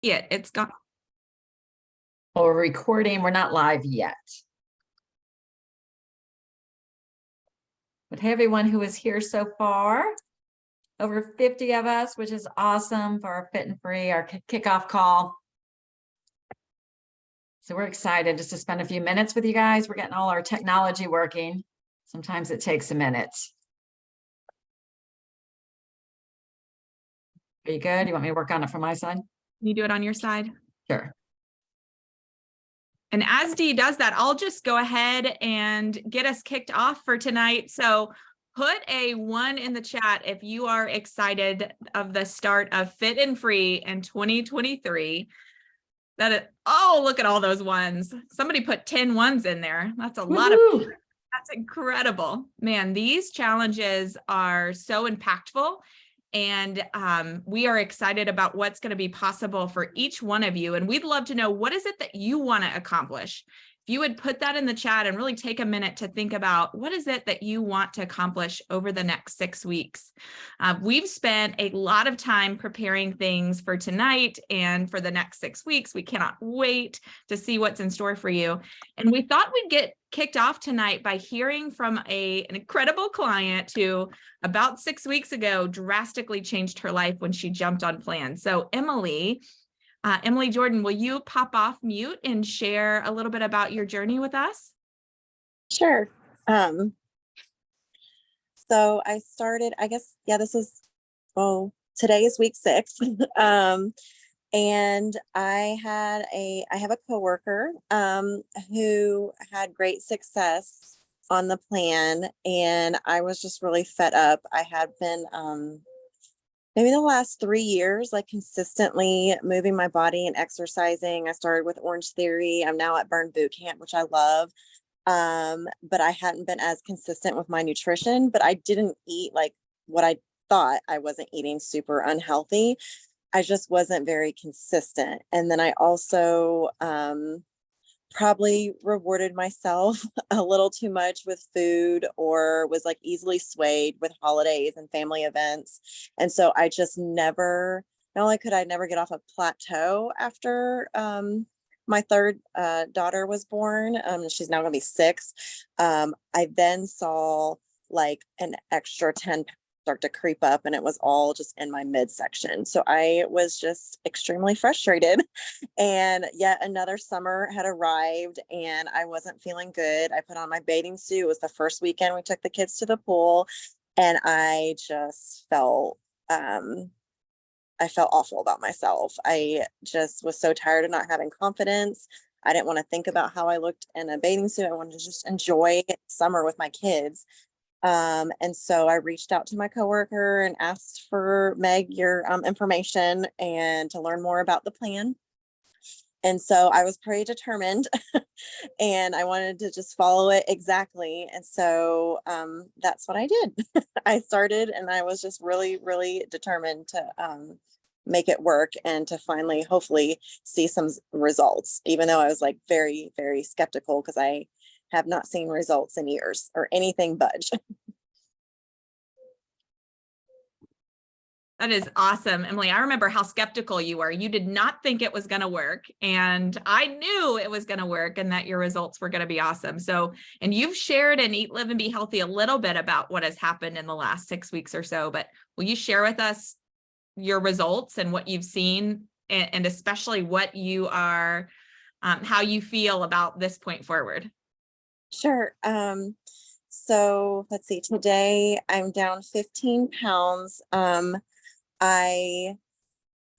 It's gone. Well, we're recording. We're not live yet. But hey, everyone who is here so far, over 50 of us, which is awesome for our Fit and Free, our kickoff call. So we're excited just to spend a few minutes with you guys. We're getting all our technology working. Sometimes it takes a minute. Are you good? You want me to work on it from my side? Can you do it on your side? Sure. And as Dee does that, I'll just go ahead and get us kicked off for tonight. So put a 1 in the chat if you are excited of the start of Fit and Free in 2023. Oh, look at all those ones. Somebody put 10 ones in there. That's a lot of, that's incredible. Man, these challenges are so impactful. And we are excited about what's going to be possible for each one of you. And we'd love to know, what is it that you want to accomplish? If you would put that in the chat and really take a minute to think about what is it that you want to accomplish over the next 6 weeks. We've spent a lot of time preparing things for tonight and for the next 6 weeks. We cannot wait to see what's in store for you. And we thought we'd get kicked off tonight by hearing from an incredible client who about 6 weeks ago drastically changed her life when she jumped on plan. So Emily Jordan, will you pop off mute and share a little bit about your journey with us? Sure. So I started, I guess, this is, today is week 6. And I have a coworker who had great success on the plan, and I was just really fed up. I had been maybe the last 3 years, like consistently moving my body and exercising. I started with Orange Theory. I'm now at Burn Boot Camp, which I love. But I hadn't been as consistent with my nutrition, but I didn't eat like what I thought. I wasn't eating super unhealthy. I just wasn't very consistent. And then I also probably rewarded myself a little too much with food, or was like easily swayed with holidays and family events. And so I just not only could I never get off a plateau after my third daughter was born. She's now gonna be 6. I then saw like an extra 10 start to creep up, and it was all just in my midsection. So I was just extremely frustrated. And yet another summer had arrived and I wasn't feeling good. I put on my bathing suit. It was the first weekend we took the kids to the pool, and I just felt awful about myself. I just was so tired of not having confidence. I didn't want to think about how I looked in a bathing suit. I wanted to just enjoy summer with my kids. And so I reached out to my coworker and asked for Meg, your information, and to learn more about the plan. And so I was pretty determined and I wanted to just follow it exactly. And so that's what I did. I started, and I was just really, really determined to make it work and to finally, hopefully, see some results, even though I was like very, very skeptical because I have not seen results in years or anything budge. That is awesome, Emily. I remember how skeptical you were. You did not think it was going to work, and I knew it was going to work and that your results were going to be awesome. So, and you've shared in Eat, Live, and Be Healthy a little bit about what has happened in the last 6 weeks or so, but will you share with us your results and what you've seen, and especially what you are, how you feel about this point forward? Sure. So let's see, today I'm down 15 pounds. I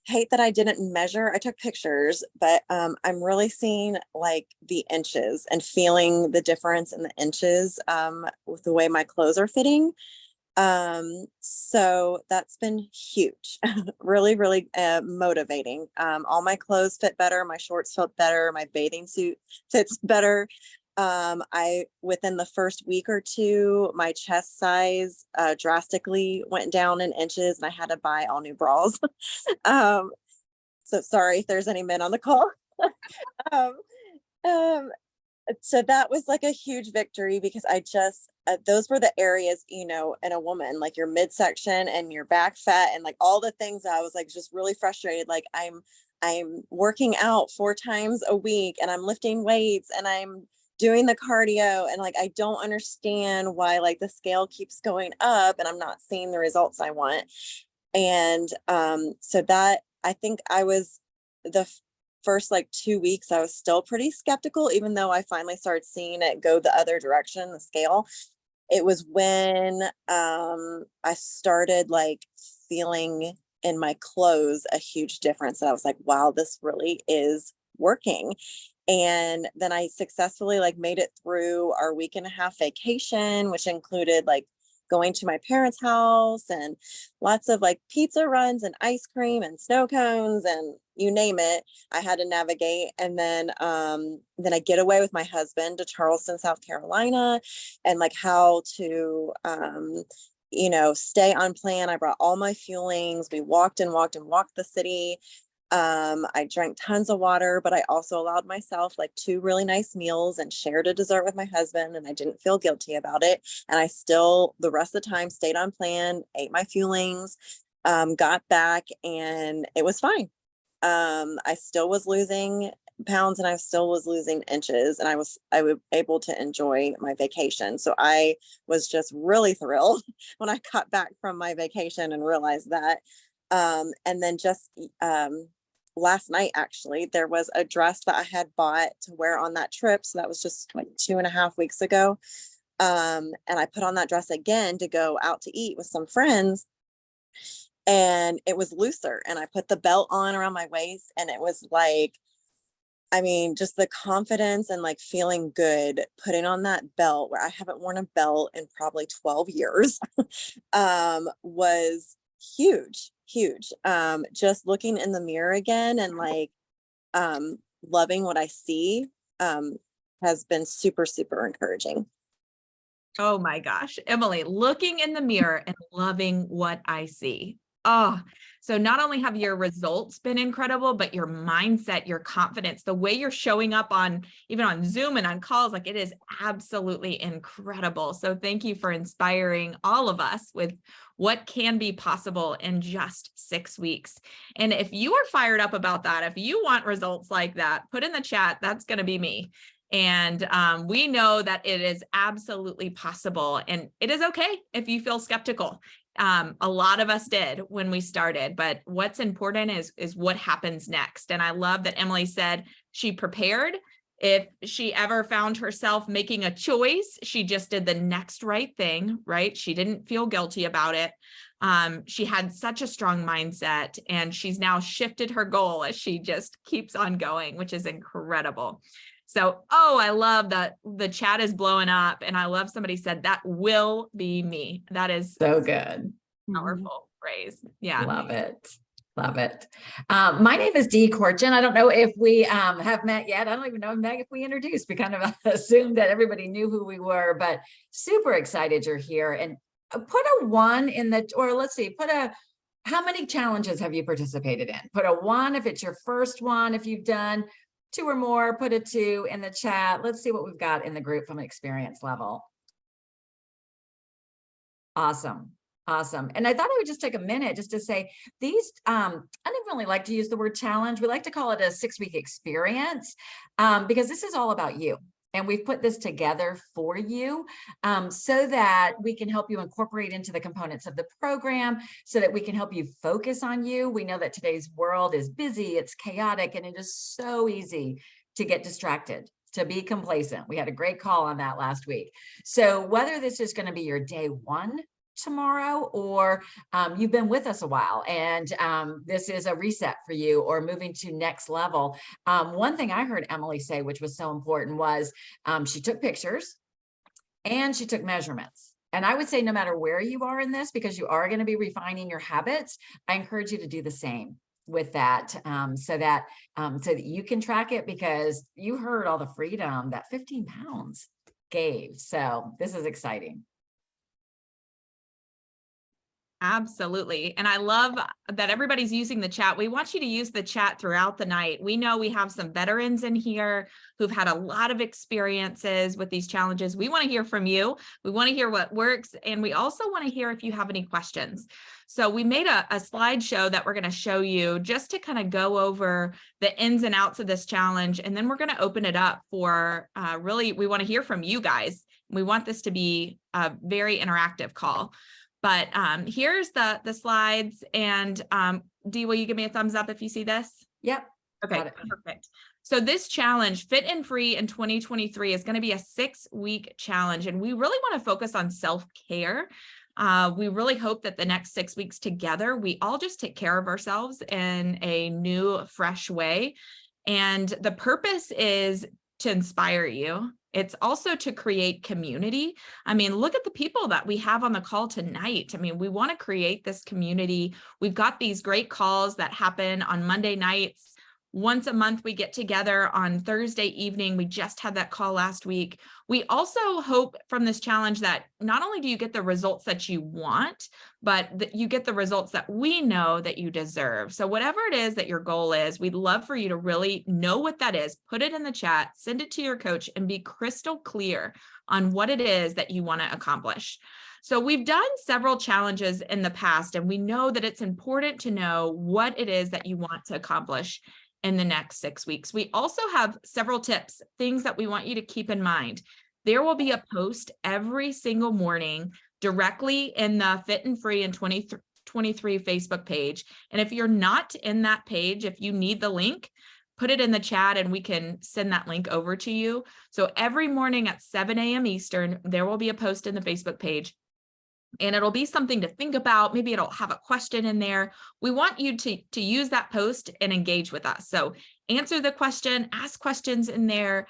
hate that I didn't measure. I took pictures, but I'm really seeing like the inches and feeling the difference in the inches with the way my clothes are fitting. So that's been huge. Really, really motivating. All my clothes fit better. My shorts fit better. My bathing suit fits better. Within the first week or 2, my chest size drastically went down in inches, and I had to buy all new bras. So sorry if there's any men on the call. So that was like a huge victory, because I just, those were the areas, in a woman, like your midsection and your back fat and like all the things I was like just really frustrated. Like I'm working out 4 times a week and I'm lifting weights and I'm doing the cardio, and like I don't understand why like the scale keeps going up and I'm not seeing the results I want. And so that, I think I was the first like 2 weeks I was still pretty skeptical, even though I finally started seeing it go the other direction, the scale. It was when I started like feeling in my clothes a huge difference, and I was like, wow, this really is working. And then I successfully like made it through our week and a half vacation, which included like going to my parents' house and lots of like pizza runs and ice cream and snow cones and you name it. I had to navigate. And then I get away with my husband to Charleston, South Carolina, and like how to stay on plan. I brought all my fuelings. We walked and walked and walked the city. I drank tons of water, but I also allowed myself like 2 really nice meals and shared a dessert with my husband, and I didn't feel guilty about it. And I still, the rest of the time, stayed on plan, ate my fuelings, got back, and it was fine. I still was losing pounds and I still was losing inches, and I was able to enjoy my vacation. So I was just really thrilled when I got back from my vacation and realized that. And then just last night, actually, there was a dress that I had bought to wear on that trip. So that was just like 2.5 weeks ago. And I put on that dress again to go out to eat with some friends. And it was looser. And I put the belt on around my waist. And it was like, I mean, just the confidence and like feeling good putting on that belt, where I haven't worn a belt in probably 12 years, was huge. Just looking in the mirror again and like loving what I see has been super, super encouraging. Oh my gosh, Emily, looking in the mirror and loving what I see. Oh, so not only have your results been incredible, but your mindset, your confidence, the way you're showing up on, even on Zoom and on calls, like it is absolutely incredible. So thank you for inspiring all of us with what can be possible in just 6 weeks. And if you are fired up about that, if you want results like that, put in the chat, that's going to be me. And we know that it is absolutely possible, and it is okay if you feel skeptical. A lot of us did when we started, but what's important is what happens next. And I love that Emily said she prepared. If she ever found herself making a choice, she just did the next right thing, right? She didn't feel guilty about it. She had such a strong mindset, and she's now shifted her goal as she just keeps on going, which is incredible. So, I love that the chat is blowing up, and I love somebody said that will be me. That is so good. Powerful phrase. Yeah. Love it. Love it. My name is Dee Korchin. I don't know if we have met yet. I don't even know, Meg, if we introduced. We kind of assumed that everybody knew who we were, but super excited you're here. And put a 1 in the, or let's see, how many challenges have you participated in? Put a 1 if it's your first one. If you've done 2 or more, put a 2 in the chat. Let's see what we've got in the group from an experience level. Awesome. Awesome. And I thought I would just take a minute just to say these, I don't really like to use the word challenge. We like to call it a 6-week experience because this is all about you. And we've put this together for you so that we can help you incorporate into the components of the program, so that we can help you focus on you. We know that today's world is busy, it's chaotic, and it is so easy to get distracted, to be complacent. We had a great call on that last week. So whether this is going to be your day 1 tomorrow, or you've been with us a while and this is a reset for you, or moving to next level. One thing I heard Emily say, which was so important, was she took pictures and she took measurements. And I would say no matter where you are in this, because you are going to be refining your habits, I encourage you to do the same with that, so that you can track it, because you heard all the freedom that 15 pounds gave. So this is exciting. Absolutely. And I love that everybody's using the chat. We want you to use the chat throughout the night. We know we have some veterans in here who've had a lot of experiences with these challenges. We want to hear from you. We want to hear what works. And we also want to hear if you have any questions. So we made a slideshow that we're going to show you just to kind of go over the ins and outs of this challenge. And then we're going to open it up for really, we want to hear from you guys. We want this to be a very interactive call. But here's the slides, and Dee, will you give me a thumbs up if you see this? Yep. Okay, Got it. perfect. So this challenge, Fit and Free in 2023, is going to be a 6-week challenge, and we really want to focus on self-care. We really hope that the next 6 weeks together, we all just take care of ourselves in a new, fresh way. And the purpose is to inspire you. It's also to create community. I mean, look at the people that we have on the call tonight. I mean, we want to create this community. We've got these great calls that happen on Monday nights. Once a month, we get together on Thursday evening. We just had that call last week. We also hope from this challenge that not only do you get the results that you want, but that you get the results that we know that you deserve. So whatever it is that your goal is, we'd love for you to really know what that is. Put it in the chat, send it to your coach, and be crystal clear on what it is that you want to accomplish. So we've done several challenges in the past, and we know that it's important to know what it is that you want to accomplish in the next 6 weeks. We also have several tips, things that we want you to keep in mind. There will be a post every single morning directly in the Fit and Free in 2023 Facebook page. And if you're not in that page, if you need the link, put it in the chat and we can send that link over to you. So every morning at 7 a.m. Eastern, there will be a post in the Facebook page. And it'll be something to think about. Maybe it'll have a question in there. We want you to use that post and engage with us. So answer the question, ask questions in there.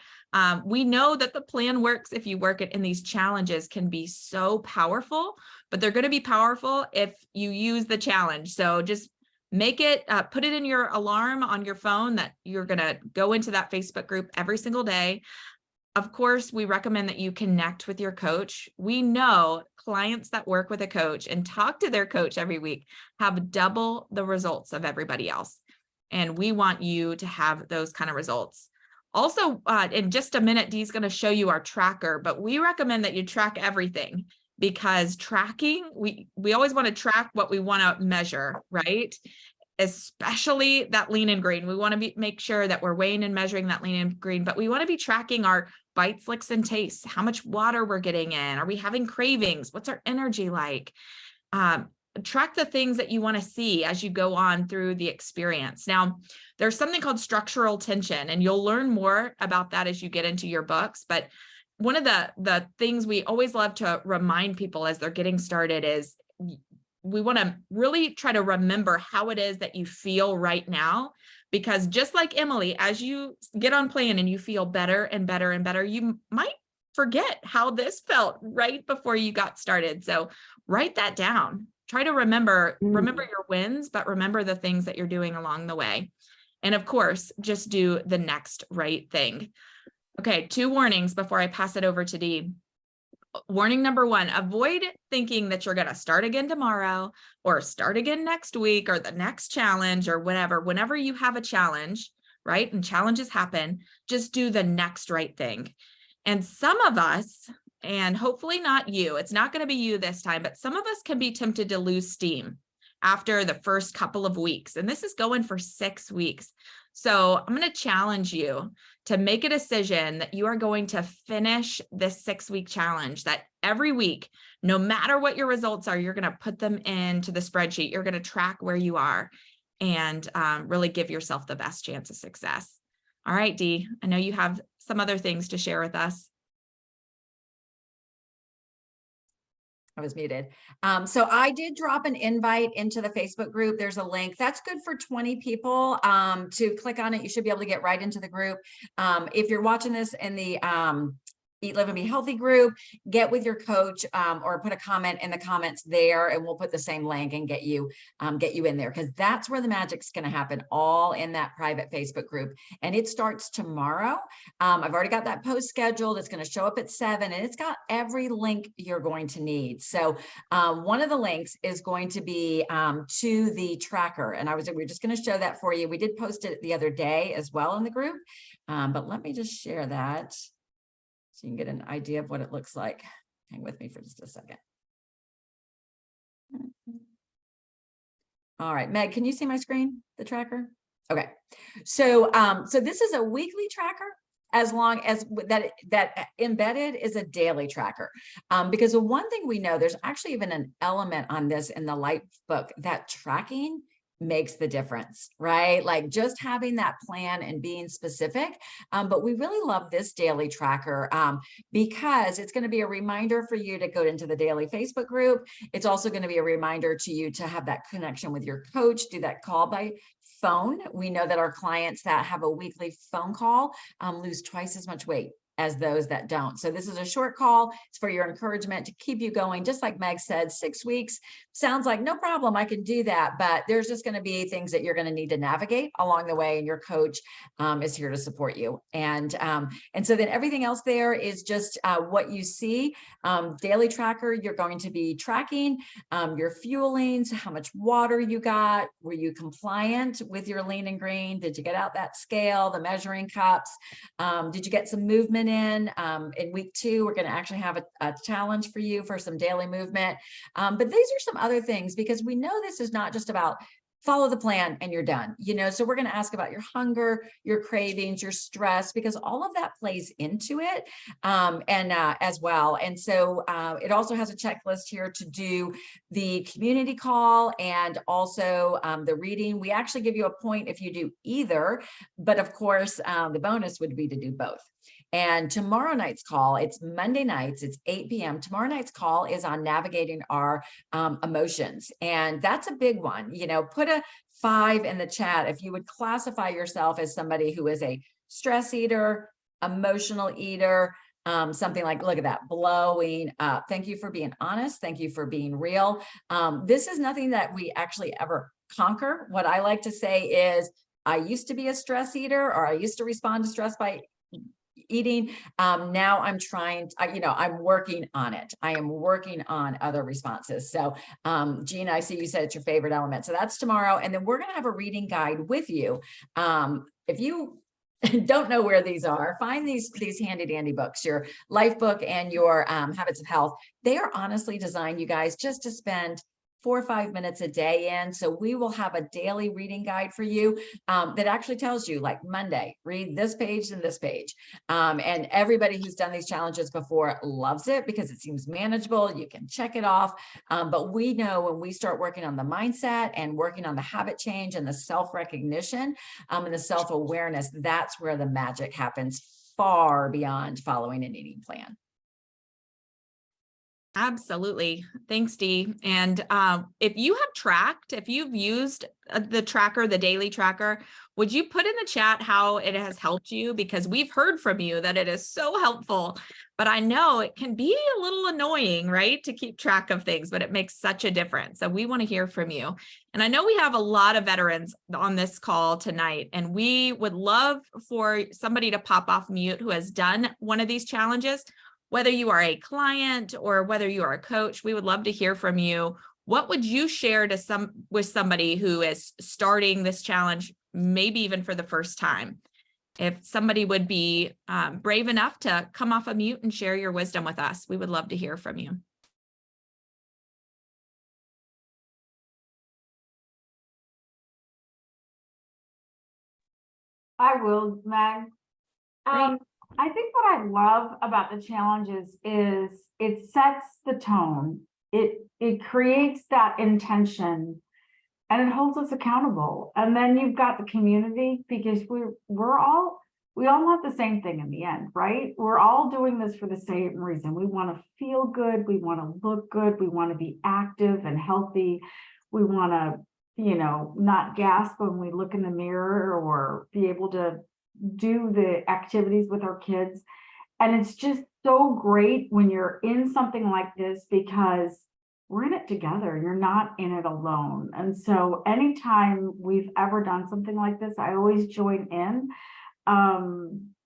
We know that the plan works if you work it, and these challenges can be so powerful, but they're going to be powerful if you use the challenge. So just make it, put it in your alarm on your phone that you're going to go into that Facebook group every single day. Of course, we recommend that you connect with your coach. We know clients that work with a coach and talk to their coach every week have double the results of everybody else. And we want you to have those kind of results. Also, in just a minute, Dee's going to show you our tracker, but we recommend that you track everything, because tracking, we always want to track what we want to measure, right? Especially that lean and green. We want to make sure that we're weighing and measuring that lean and green, but we want to be tracking our bites, licks, and tastes, how much water we're getting in. Are we having cravings? What's our energy like? Track the things that you want to see as you go on through the experience. Now, there's something called structural tension, and you'll learn more about that as you get into your books. But one of the things we always love to remind people as they're getting started is we want to really try to remember how it is that you feel right now, because just like Emily, as you get on plan and you feel better and better and better, you might forget how this felt right before you got started. So write that down. Try to remember your wins, but remember the things that you're doing along the way. And of course, just do the next right thing. Okay, 2 warnings before I pass it over to Dee. Warning number 1, avoid thinking that you're going to start again tomorrow or start again next week or the next challenge or whatever. Whenever you have a challenge, right? And challenges happen, just do the next right thing. And some of us, and hopefully not you, it's not going to be you this time, but some of us can be tempted to lose steam after the first couple of weeks. And this is going for 6 weeks. So I'm going to challenge you to make a decision that you are going to finish this 6-week challenge, that every week, no matter what your results are, you're going to put them into the spreadsheet. You're going to track where you are and really give yourself the best chance of success. All right, Dee, I know you have some other things to share with us. I was muted. So I did drop an invite into the Facebook group. There's a link that's good for 20 people to click on it. You should be able to get right into the group. If you're watching this in the Eat, Live, and Be Healthy group, get with your coach, or put a comment in the comments there, and we'll put the same link and get you in there, because that's where the magic's going to happen, all in that private Facebook group. And it starts tomorrow. I've already got that post scheduled. It's going to show up at 7, and it's got every link you're going to need. So one of the links is going to be to the tracker, and we're just going to show that for you. We did post it the other day as well in the group, but let me just share that so you can get an idea of what it looks like. Hang with me for just a second. All right, Meg, can you see my screen, the tracker? Okay, so so this is a weekly tracker, as long as that embedded is a daily tracker. Because the one thing we know, there's actually even an element on this in the Life book, that tracking makes the difference, right? Like just having that plan and being specific. But we really love this daily tracker because it's going to be a reminder for you to go into the daily Facebook group. It's also going to be a reminder to you to have that connection with your coach, do that call by phone. We know that our clients that have a weekly phone call lose twice as much weight as those that don't. So this is a short call. It's for your encouragement to keep you going. Just like Meg said, 6 weeks sounds like no problem, I can do that, but there's just going to be things that you're going to need to navigate along the way, and your coach is here to support you. And so then everything else there is just what you see. Daily tracker, you're going to be tracking your fuelings, how much water you got, were you compliant with your lean and green, did you get out that scale, the measuring cups, did you get some movement in week 2, we're going to actually have a challenge for you for some daily movement. But these are some other things, because we know this is not just about follow the plan and you're done, so we're going to ask about your hunger, your cravings, your stress, because all of that plays into it as well. And so it also has a checklist here to do the community call and also the reading. We actually give you a point if you do either, but of course the bonus would be to do both. And tomorrow night's call, it's Monday nights, it's 8 p.m. Tomorrow night's call is on navigating our emotions. And that's a big one. Put a 5 in the chat if you would classify yourself as somebody who is a stress eater, emotional eater, something like, look at that, blowing up. Thank you for being honest. Thank you for being real. This is nothing that we actually ever conquer. What I like to say is, I used to be a stress eater, or I used to respond to stress by eating. Now I'm trying, I'm working on it. I am working on other responses. So Jean, I see you said it's your favorite element. So that's tomorrow. And then we're going to have a reading guide with you. If you don't know where these are, find these handy dandy books, your Life book and your Habits of Health. They are honestly designed, you guys, just to spend 4 or 5 minutes a day in. So we will have a daily reading guide for you that actually tells you, like, Monday, read this page and this page. And everybody who's done these challenges before loves it because it seems manageable. You can check it off. But we know when we start working on the mindset and working on the habit change and the self-recognition and the self-awareness, that's where the magic happens, far beyond following an eating plan. Absolutely. Thanks, Dee. And if you've used the tracker, the daily tracker, would you put in the chat how it has helped you? Because we've heard from you that it is so helpful, but I know it can be a little annoying, right, to keep track of things, but it makes such a difference. So we want to hear from you. And I know we have a lot of veterans on this call tonight, and we would love for somebody to pop off mute who has done one of these challenges. Whether you are a client or whether you are a coach, we would love to hear from you. What would you share with somebody who is starting this challenge, maybe even for the first time? If somebody would be brave enough to come off a mute and share your wisdom with us, we would love to hear from you. I will, Meg. I think what I love about the challenges is it sets the tone. It creates that intention, and it holds us accountable. And then you've got the community, because we all want the same thing in the end, right? We're all doing this for the same reason. We want to feel good. We want to look good. We want to be active and healthy. We want to, not gasp when we look in the mirror, or be able to do the activities with our kids. And it's just so great when you're in something like this because we're in it together. You're not in it alone. And so anytime we've ever done something like this, I always join in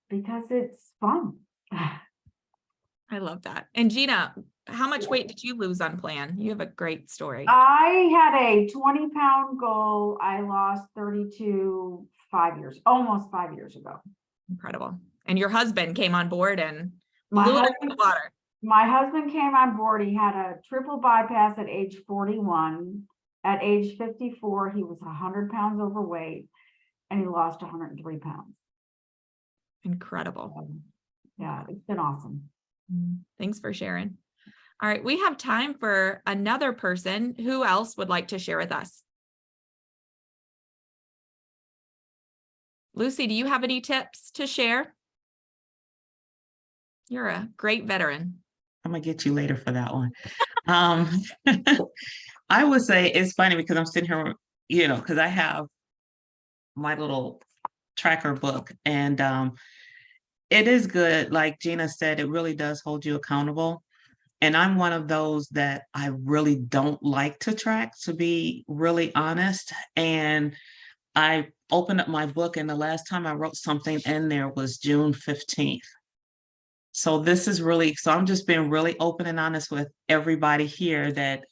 because it's fun. I love that. And Gina, how much weight did you lose on plan? You have a great story. I had a 20-pound goal. I lost 32 almost 5 years ago. Incredible. And your husband came on board and My blew it out of husband, the water. my husband came on board. He had a triple bypass at age 41. At age 54, he was 100 pounds overweight and he lost 103 pounds. Incredible. Yeah, it's been awesome. Thanks for sharing. All right, we have time for another person. Who else would like to share with us? Lucy, do you have any tips to share? You're a great veteran. I'm gonna get you later for that one. I would say it's funny because I'm sitting here, because I have my little tracker book, and it is good. Like Gina said, it really does hold you accountable. And I'm one of those that I really don't like to track, to be really honest. And I opened up my book, and the last time I wrote something in there was June 15th. So I'm just being really open and honest with everybody here that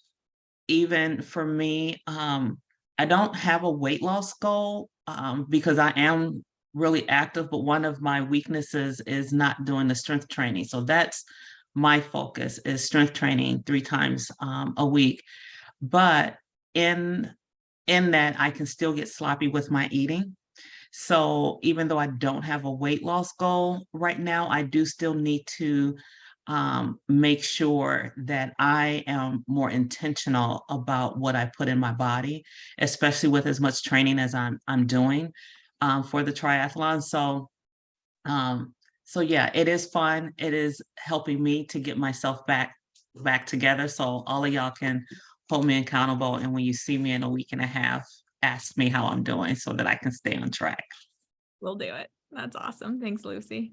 even for me, I don't have a weight loss goal because I am really active, but one of my weaknesses is not doing the strength training. So that's my focus, is strength training 3 times a week. But in that, I can still get sloppy with my eating. So even though I don't have a weight loss goal right now, I do still need to make sure that I am more intentional about what I put in my body, especially with as much training as I'm doing for the triathlon. So yeah, it is fun. It is helping me to get myself back together. So all of y'all can hold me accountable. And when you see me in a week and a half, ask me how I'm doing so that I can stay on track. We'll do it. That's awesome. Thanks, Lucy.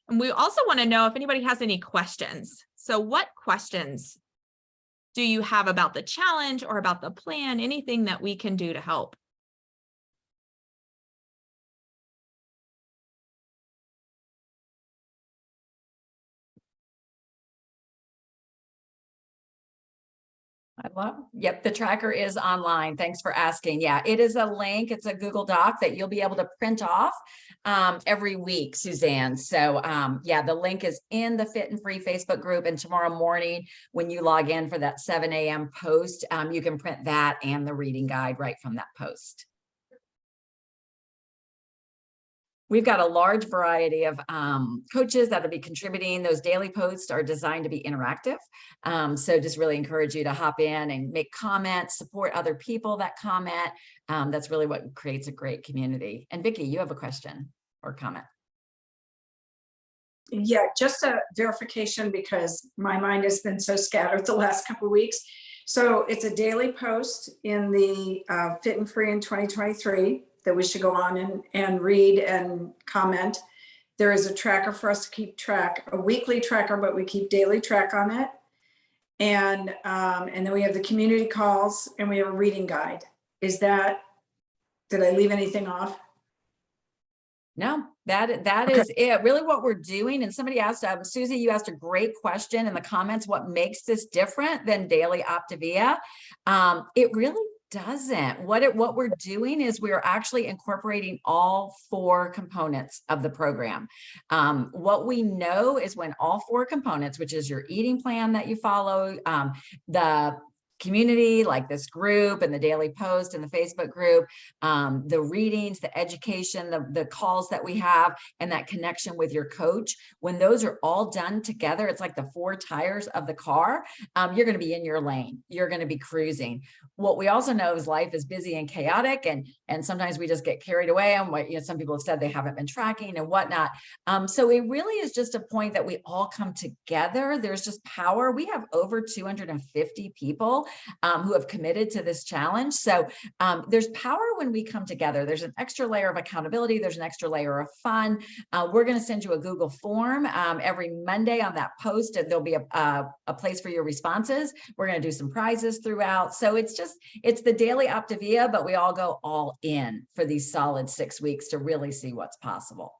And we also want to know if anybody has any questions. So what questions do you have about the challenge or about the plan? Anything that we can do to help? Yep, the tracker is online. Thanks for asking. Yeah, it is a link. It's a Google Doc that you'll be able to print off every week, Suzanne. So yeah, the link is in the Fit and Free Facebook group. And tomorrow morning, when you log in for that 7 a.m. post, you can print that and the reading guide right from that post. We've got a large variety of coaches that'll be contributing. Those daily posts are designed to be interactive. So just really encourage you to hop in and make comments, support other people that comment. That's really what creates a great community. And Vicki, you have a question or comment. Yeah, just a verification because my mind has been so scattered the last couple of weeks. So it's a daily post in the Fit and Free in 2023. That we should go on and read and comment. There is a tracker for us to keep track, a weekly tracker, but we keep daily track on it. And then we have the community calls and we have a reading guide. Did I leave anything off? No, that is it. Really what we're doing. And somebody asked, Susie, you asked a great question in the comments, what makes this different than daily Optavia? It really doesn't. What we're doing is we're actually incorporating all 4 components of the program. What we know is when all 4 components, which is your eating plan that you follow, the community like this group and the daily post and the Facebook group, the readings, the education, the calls that we have, and that connection with your coach, when those are all done together, it's like the 4 tires of the car. You're going to be in your lane. You're going to be cruising. What we also know is life is busy and chaotic, and sometimes we just get carried away on what, some people have said they haven't been tracking and whatnot. So it really is just a point that we all come together. There's just power. We have over 250 people who have committed to this challenge. So there's power when we come together. There's an extra layer of accountability. There's an extra layer of fun. We're going to send you a Google form every Monday on that post. And there'll be a place for your responses. We're going to do some prizes throughout. So it's the daily Optavia, but we all go all in for these solid 6 weeks to really see what's possible.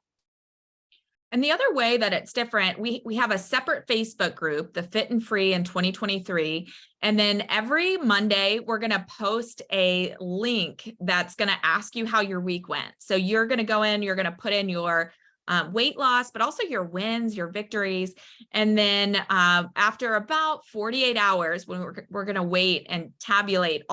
And the other way that it's different, we have a separate Facebook group, the Fit and Free in 2023. And then every Monday, we're going to post a link that's going to ask you how your week went. So you're going to go in, you're going to put in your weight loss, but also your wins, your victories. And then after about 48 hours, when we're going to wait and tabulate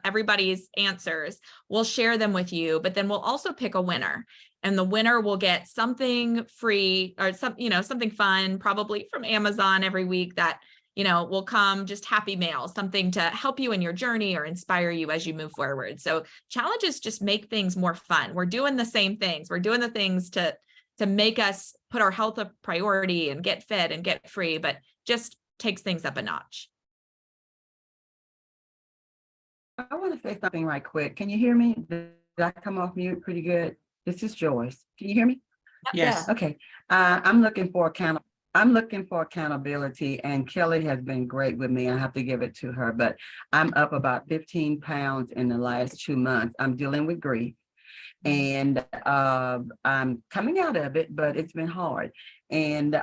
everybody's answers, we'll share them with you, but then we'll also pick a winner. And the winner will get something free or something fun, probably from Amazon every week that, will come just happy mail, something to help you in your journey or inspire you as you move forward. So challenges just make things more fun. We're doing the same things. We're doing the things to make us put our health a priority and get fit and get free, but just takes things up a notch. I want to say something right quick. Can you hear me? Did I come off mute pretty good? This is Joyce. Can you hear me? Yes. Okay. I'm looking for accountability, and Kelly has been great with me. I have to give it to her, but I'm up about 15 pounds in the last 2 months. I'm dealing with grief, and I'm coming out of it, but it's been hard. And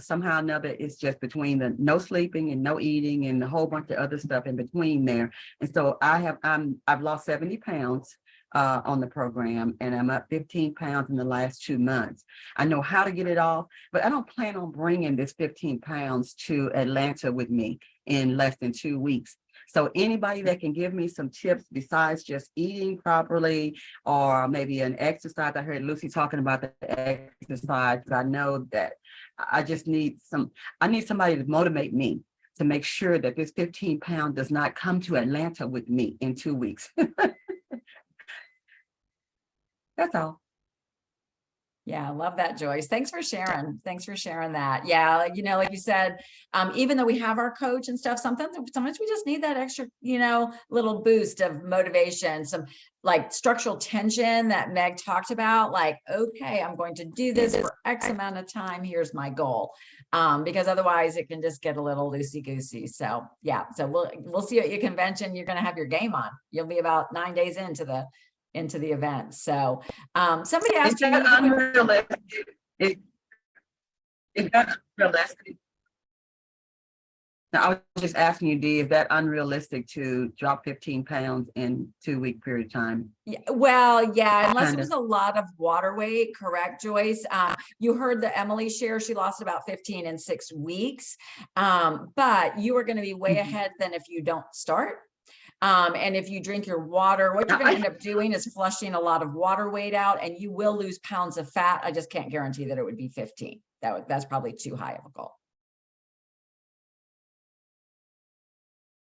somehow or another, it's just between the no sleeping and no eating and a whole bunch of other stuff in between there. And so I've lost 70 pounds on the program, and I'm up 15 pounds in the last 2 months. I know how to get it off, but I don't plan on bringing this 15 pounds to Atlanta with me in less than 2 weeks. So anybody that can give me some tips besides just eating properly, or maybe an exercise. I heard Lucy talking about the exercise. I know that I just need I need somebody to motivate me to make sure that this 15 pound does not come to Atlanta with me in 2 weeks. That's all. Yeah, I love that, Joyce. Thanks for sharing. Thanks for sharing that. Yeah, like you said, even though we have our coach and stuff, sometimes we just need that extra, little boost of motivation, some like structural tension that Meg talked about, like, okay, I'm going to do this for X amount of time. Here's my goal. Because otherwise it can just get a little loosey-goosey. So yeah, so we'll see you at your convention. You're going to have your game on. You'll be about 9 days into the event. So somebody asked you, unrealistic? Is that unrealistic? Now, I was just asking you, Dee, is that unrealistic to drop 15 pounds in 2 week period of time? Yeah, well, yeah, unless it was a lot of water weight, correct, Joyce? You heard the Emily share, she lost about 15 in 6 weeks. But you are going to be way ahead than if you don't start. And if you drink your water, what you're going to end up doing is flushing a lot of water weight out, and you will lose pounds of fat. I just can't guarantee that it would be 15. That's probably too high of a goal.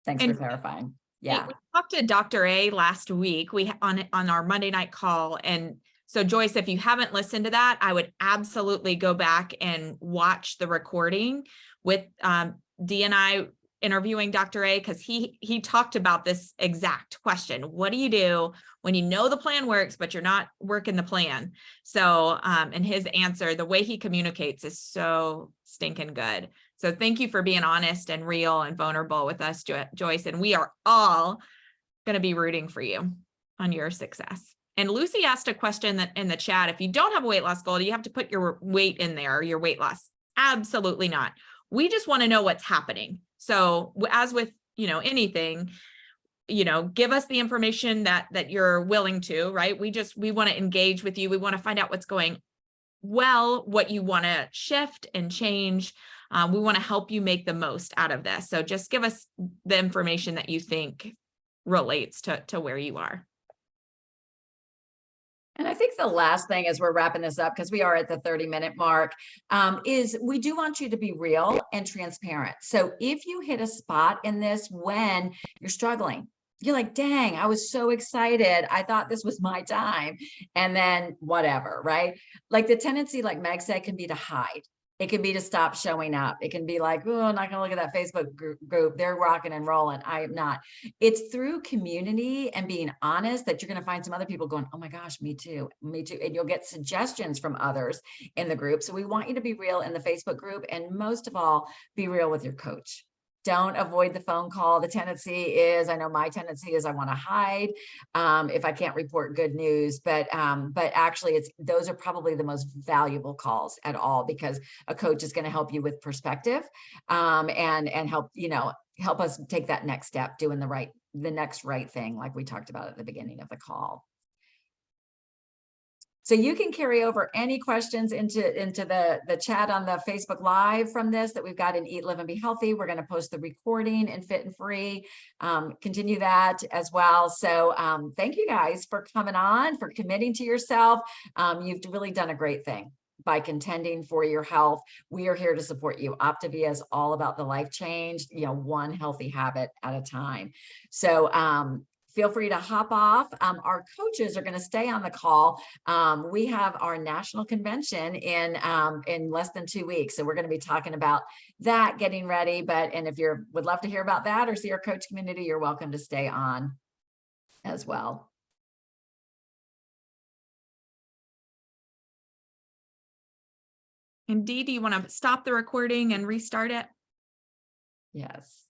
Thanks for clarifying. Yeah. We talked to Dr. A last week. We on our Monday night call. And so Joyce, if you haven't listened to that, I would absolutely go back and watch the recording with Dee and I interviewing Dr. A, because he talked about this exact question. What do you do when you know the plan works, but you're not working the plan? So, and his answer, the way he communicates is so stinking good. So thank you for being honest and real and vulnerable with us, Joyce. And we are all going to be rooting for you on your success. And Lucy asked a question that in the chat, if you don't have a weight loss goal, do you have to put your weight in there, your weight loss? Absolutely not. We just want to know what's happening. So as with, anything, give us the information that you're willing to, right? We want to engage with you. We want to find out what's going well, what you want to shift and change. We want to help you make the most out of this. So just give us the information that you think relates to where you are. And I think the last thing as we're wrapping this up, because we are at the 30-minute mark, is we do want you to be real and transparent. So if you hit a spot in this when you're struggling, you're like, dang, I was so excited. I thought this was my time. And then whatever, right? Like the tendency, like Meg said, can be to hide. It can be to stop showing up. It can be like, oh, I'm not gonna look at that Facebook group. They're rocking and rolling. I am not. It's through community and being honest that you're gonna find some other people going, oh my gosh, me too, me too. And you'll get suggestions from others in the group. So we want you to be real in the Facebook group, and most of all, be real with your coach. Don't avoid the phone call. The tendency is, I know my tendency is I want to hide if I can't report good news, but actually those are probably the most valuable calls at all, because a coach is going to help you with perspective and help, help us take that next step, doing the next right thing, like we talked about at the beginning of the call. So you can carry over any questions into the chat on the Facebook Live from this that we've got in Eat, Live, and Be Healthy. We're going to post the recording in Fit and Free, continue that as well. So thank you guys for coming on, for committing to yourself. You've really done a great thing by contending for your health. We are here to support you. Optavia is all about the life change, one healthy habit at a time. So feel free to hop off. Our coaches are going to stay on the call. We have our national convention in less than 2 weeks. So we're going to be talking about that, getting ready. And if you would love to hear about that or see our coach community, you're welcome to stay on as well. And Dee, do you want to stop the recording and restart it? Yes.